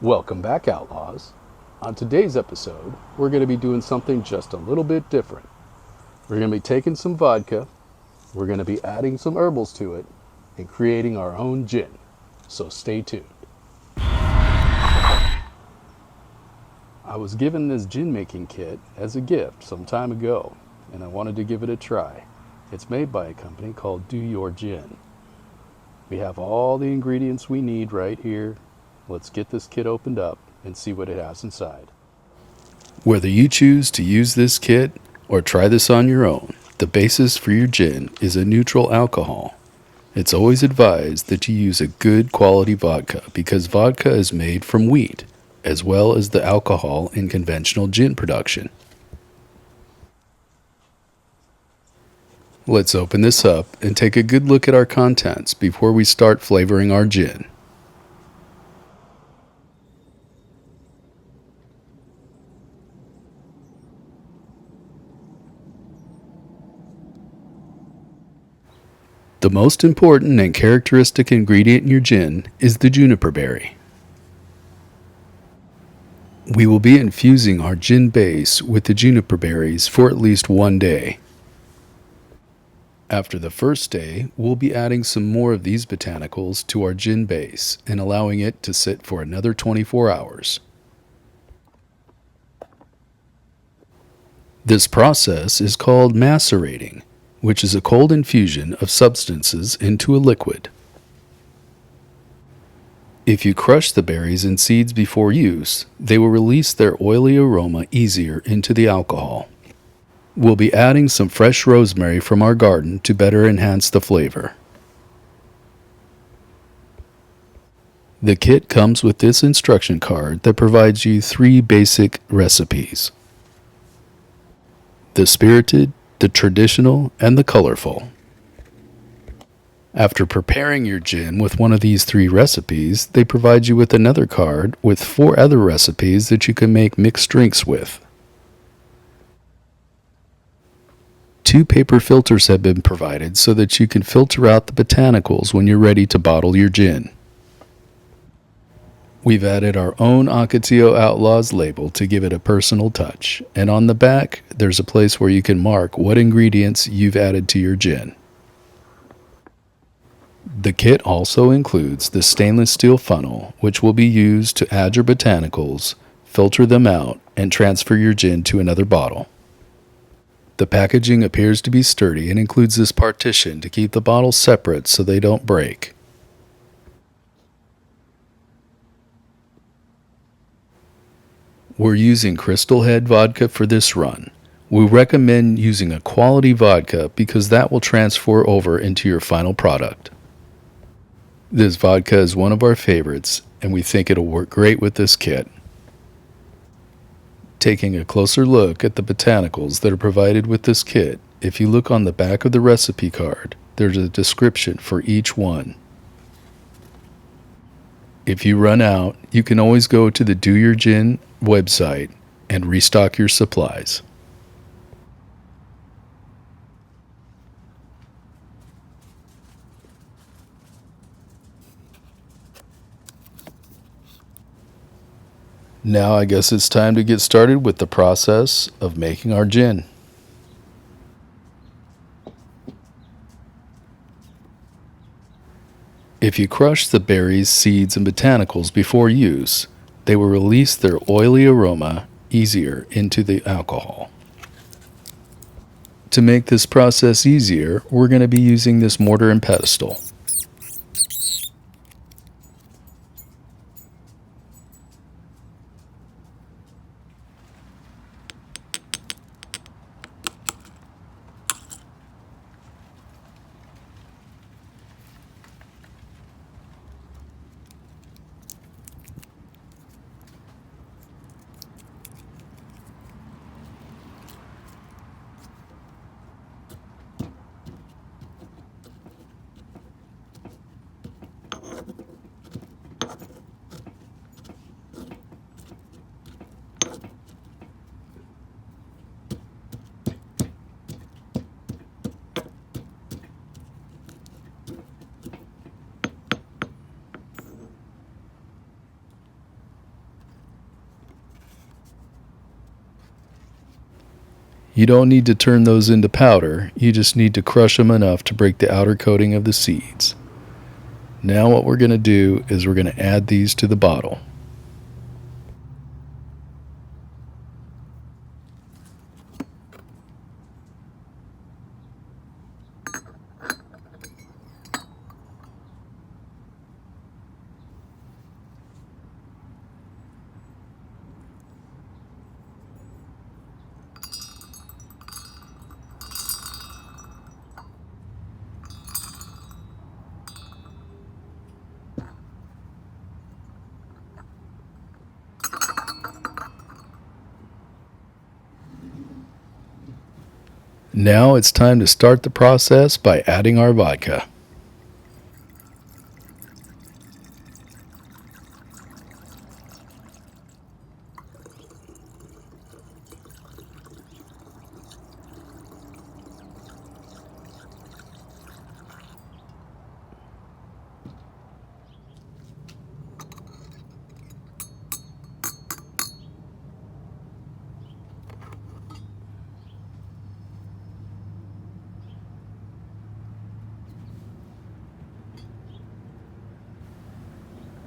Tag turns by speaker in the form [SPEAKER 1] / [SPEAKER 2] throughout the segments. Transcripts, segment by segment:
[SPEAKER 1] Welcome back, Outlaws. On today's episode, we're going to be doing something just a little bit different. We're going to be taking some vodka, we're going to be adding some herbals to it, and creating our own gin. So stay tuned. I was given this gin making kit as a gift some time ago, and I wanted to give it a try. It's made by a company called Do Your Gin. We have all the ingredients we need right here. Let's get this kit opened up and see what it has inside. Whether you choose to use this kit or try this on your own, the basis for your gin is a neutral alcohol. It's always advised that you use a good quality vodka because vodka is made from wheat, as well as the alcohol in conventional gin production. Let's open this up and take a good look at our contents before we start flavoring our gin. The most important and characteristic ingredient in your gin is the juniper berry. We will be infusing our gin base with the juniper berries for at least 1 day. After the first day, we'll be adding some more of these botanicals to our gin base and allowing it to sit for another 24 hours. This process is called macerating, which is a cold infusion of substances into a liquid. If you crush the berries and seeds before use, they will release their oily aroma easier into the alcohol. We'll be adding some fresh rosemary from our garden to better enhance the flavor. The kit comes with this instruction card that provides you 3 basic recipes: the spirited, the traditional, and the colorful. After preparing your gin with one of these 3 recipes, they provide you with another card with 4 other recipes that you can make mixed drinks with. 2 paper filters have been provided so that you can filter out the botanicals when you're ready to bottle your gin. We've added our own Ocotillo Outlaws label to give it a personal touch, and on the back, there's a place where you can mark what ingredients you've added to your gin. The kit also includes the stainless steel funnel, which will be used to add your botanicals, filter them out, and transfer your gin to another bottle. The packaging appears to be sturdy and includes this partition to keep the bottles separate so they don't break. We're using Crystal Head vodka for this run. We recommend using a quality vodka because that will transfer over into your final product. This vodka is one of our favorites, and we think it'll work great with this kit. Taking a closer look at the botanicals that are provided with this kit, if you look on the back of the recipe card, there's a description for each one. If you run out, you can always go to the Do Your Gin website and restock your supplies. Now I guess it's time to get started with the process of making our gin. If you crush the berries, seeds, and botanicals before use, they will release their oily aroma easier into the alcohol. To make this process easier, we're going to be using this mortar and pestle. You don't need to turn those into powder, you just need to crush them enough to break the outer coating of the seeds. Now what we're going to do is we're going to add these to the bottle. Now it's time to start the process by adding our vodka.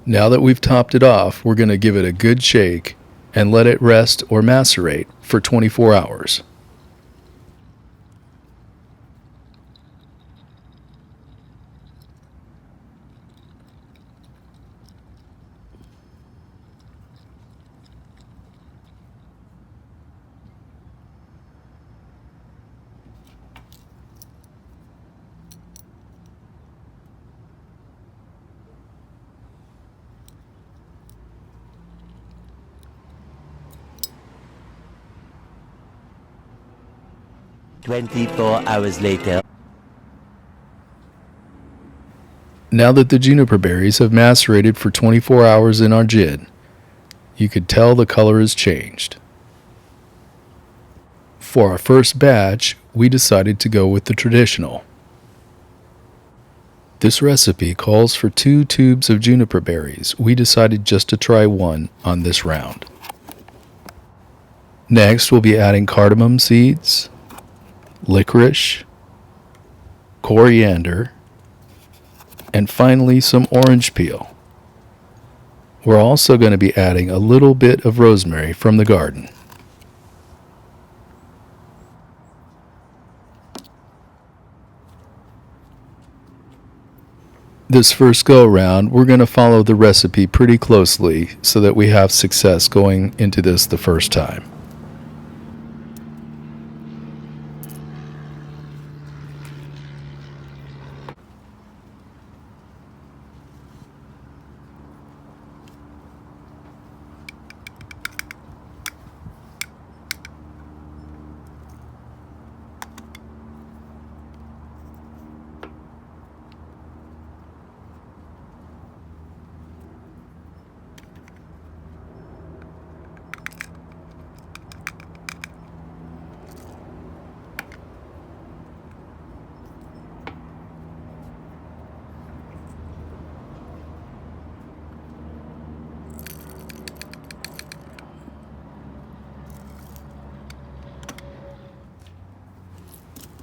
[SPEAKER 1] Now that we've topped it off, we're going to give it a good shake and let it rest or macerate for 24 hours.
[SPEAKER 2] "24 hours later."
[SPEAKER 1] Now that the juniper berries have macerated for 24 hours in our gin, you could tell the color has changed. For our first batch, we decided to go with the traditional. This recipe calls for 2 tubes of juniper berries. We decided just to try 1 on this round. Next, we'll be adding cardamom seeds, licorice, coriander, and finally some orange peel. We're also going to be adding a little bit of rosemary from the garden. This first go around, we're going to follow the recipe pretty closely so that we have success going into this the first time.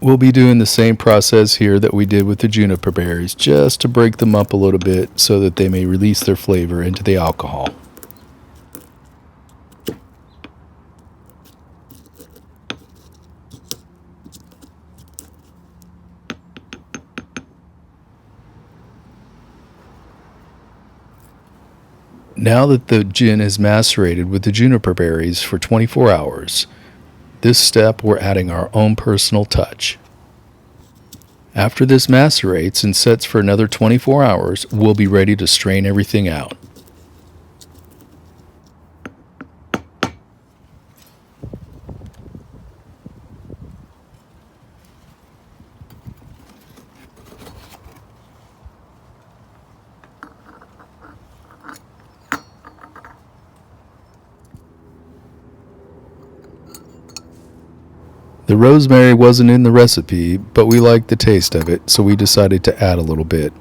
[SPEAKER 1] We'll be doing the same process here that we did with the juniper berries, just to break them up a little bit so that they may release their flavor into the alcohol. Now that the gin is macerated with the juniper berries for 24 hours, this step we're adding our own personal touch. After this macerates and sets for another 24 hours, we'll be ready to strain everything out. The rosemary wasn't in the recipe, but we liked the taste of it, so we decided to add a little bit.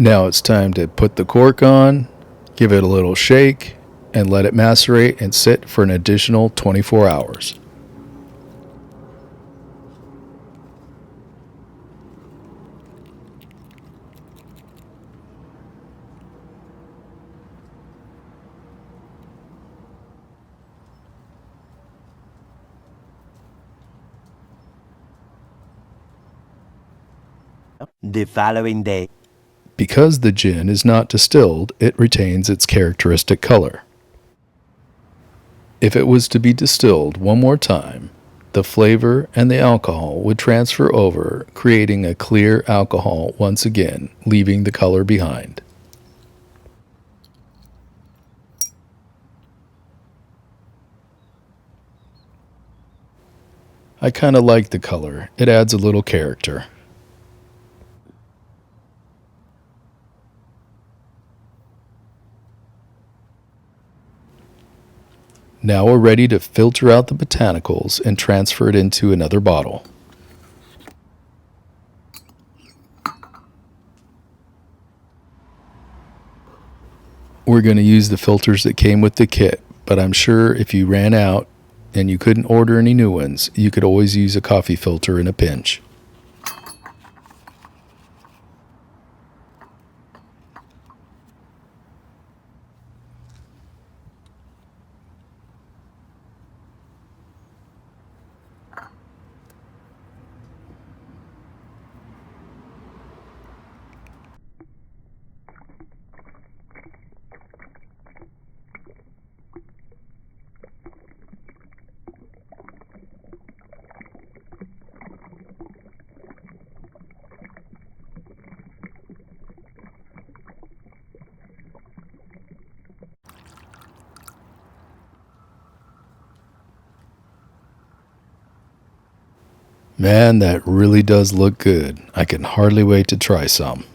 [SPEAKER 2] Now it's time to put the cork on, give it a little shake, and let it macerate and sit for an additional 24 hours.
[SPEAKER 3] The following day.
[SPEAKER 2] Because the gin is not distilled, it retains its characteristic color. If it was to be distilled one more time, the flavor and the alcohol would transfer over, creating a clear alcohol once again, leaving the color behind. I kind of like the color. It adds a little character. Now we're ready to filter out the botanicals and transfer it into another bottle. We're going to use the filters that came with the kit, but I'm sure if you ran out and you couldn't order any new ones, you could always use a coffee filter in a pinch. Man, that really does look good. I can hardly wait to try some.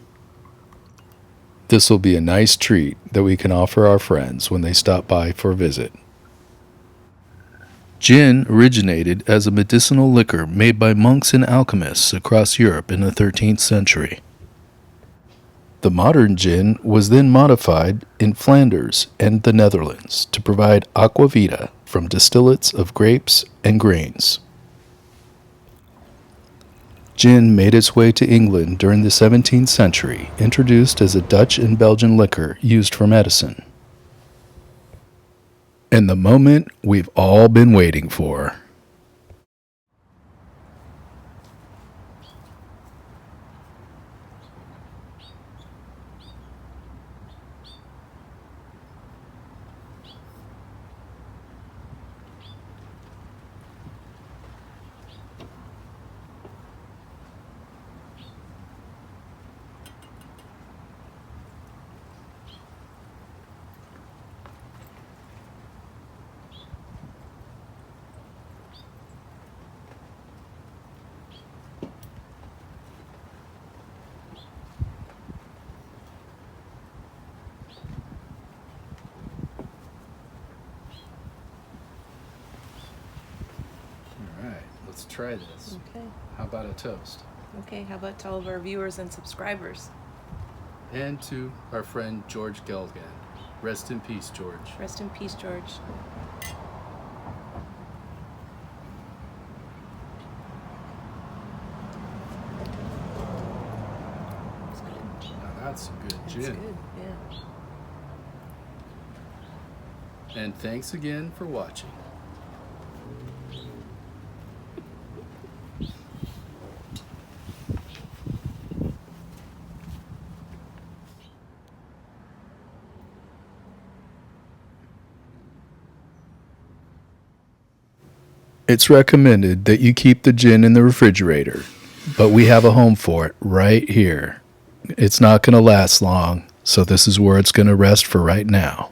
[SPEAKER 2] This will be a nice treat that we can offer our friends when they stop by for a visit. Gin originated as a medicinal liquor made by monks and alchemists across Europe in the 13th century. The modern gin was then modified in Flanders and the Netherlands to provide aqua vita from distillates of grapes and grains. Gin made its way to England during the 17th century, introduced as a Dutch and Belgian liquor used for medicine. And the moment we've all been waiting for. Let's try this.
[SPEAKER 4] Okay.
[SPEAKER 2] How about a toast?
[SPEAKER 4] Okay, how about to all of our viewers and subscribers?
[SPEAKER 2] And to our friend George Gelgan. Rest in peace, George.
[SPEAKER 4] Rest in peace, George. It's good.
[SPEAKER 2] Now that's some good
[SPEAKER 4] It's
[SPEAKER 2] gin.
[SPEAKER 4] good, yeah.
[SPEAKER 2] And thanks again for watching. It's recommended that you keep the gin in the refrigerator, but we have a home for it right here. It's not going to last long, so this is where it's going to rest for right now.